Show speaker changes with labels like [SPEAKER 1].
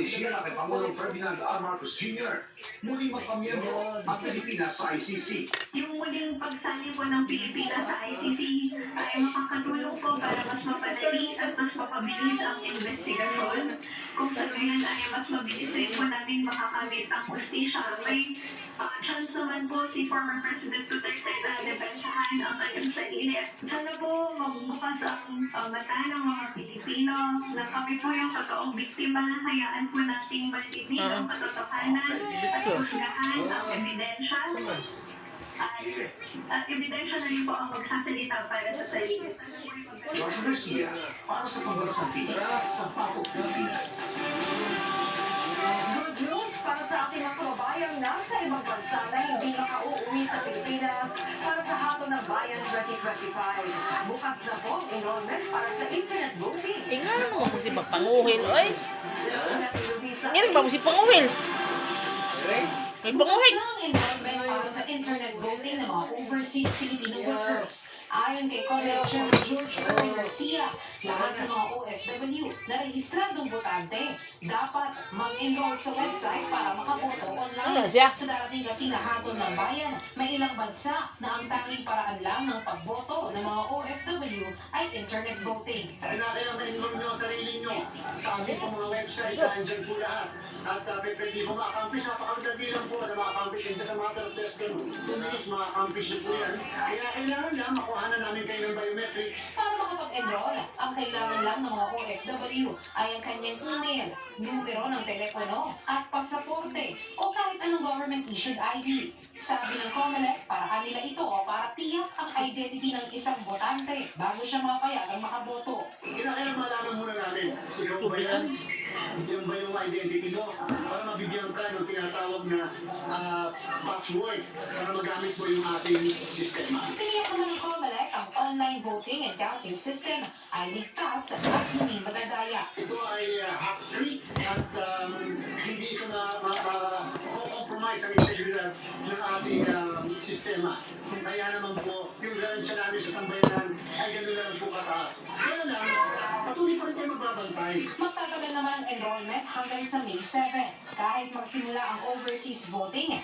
[SPEAKER 1] siya kay Pangulong Ferdinand R. Marcos Jr. Muling magpamiyembro ang Pilipinas sa ICC.
[SPEAKER 2] Yung muling pagsali po ng Pilipinas sa ICC ay makakatulong po para mas mapadali at mas mapabilis ang investigasyon. Kung sa ngayon ay mas mabilis ay po namin makakamit ang justisya. May chance naman po si former President Duterte na depensahan ang kanyang sarili. Sana po magbukas ang mata ng mga Pilipino na kami po yung totoong biktima. Hayaan po nating malibig ang katotohanan at husgahan ang ebidensya. At ebidensya na rin po ang magsasalita para sa sarili.
[SPEAKER 1] George Garcia, para sa Pambansang Pilipinas, sa Papo, Pilipinas.
[SPEAKER 3] Good news para sa ating mga kababayang nasa ibang bansa na hindi makauuwi sa Pilipinas para sa Hatol ng Bayan 2025. Bukas na po ang enrollment para sa internet voting.
[SPEAKER 4] Tingnan mo si Panguhil, oy. Ngayon ba mo si Panguhil? May Panguhil.
[SPEAKER 3] Ang enrollment para sa internet voting ng mga overseas Filipino workers. Ayon kay Comelec Chairman George Erwin Garcia, lahat ng mga OFW na rehistradong botante dapat mag-enroll sa website para makaboto
[SPEAKER 4] Ano
[SPEAKER 3] online.
[SPEAKER 4] siya?
[SPEAKER 3] Sa darating kasi na hatol ng bayan, may ilang bansa na ang tanging paraan lang ng pagboto ng mga OFW ay internet voting.
[SPEAKER 5] Kailangan ma-enroll nyo ang sarili nyo sa aming mga website, nandyan po lahat. At pwede po makakampish, napakagdagi lang po na makakampish sa matter of less than 2 minutes, makakampish nyo po yan. Kaya kailangan lang makuhanan namin kayo ng biometrics.
[SPEAKER 3] Para makapag-enroll, ang kailangan lang ng mga OFW ay ang kanyang email, numero ng telepono, at pasaporte o kahit anong government-issued ID. Sabi ng Comelec, paraan nila ito o para tiyak ang identity ng isang botante bago siya mapayagang makaboto.
[SPEAKER 5] Kailangan malaman muna namin, ikaw ba yan? Yan ba yung identity mo? Para mabigyan ka ng tinatawag na password para magamit mo yung ating sistema.
[SPEAKER 3] Tiniyak naman ng Comelec ang online voting and counting system ay ligtas at hindi madadaya.
[SPEAKER 5] Ito ay hack-free at hindi ito na compromise ang integridad ng ating sistema. Kaya naman po, yung garansya namin sa sambayanan ay gano'n lang po kataas. Kaya lang, patuloy pa rin tayo magbabantay.
[SPEAKER 3] Magtatagal naman ang enrollment hanggang sa May 7. Kahit magsimula ang overseas voting,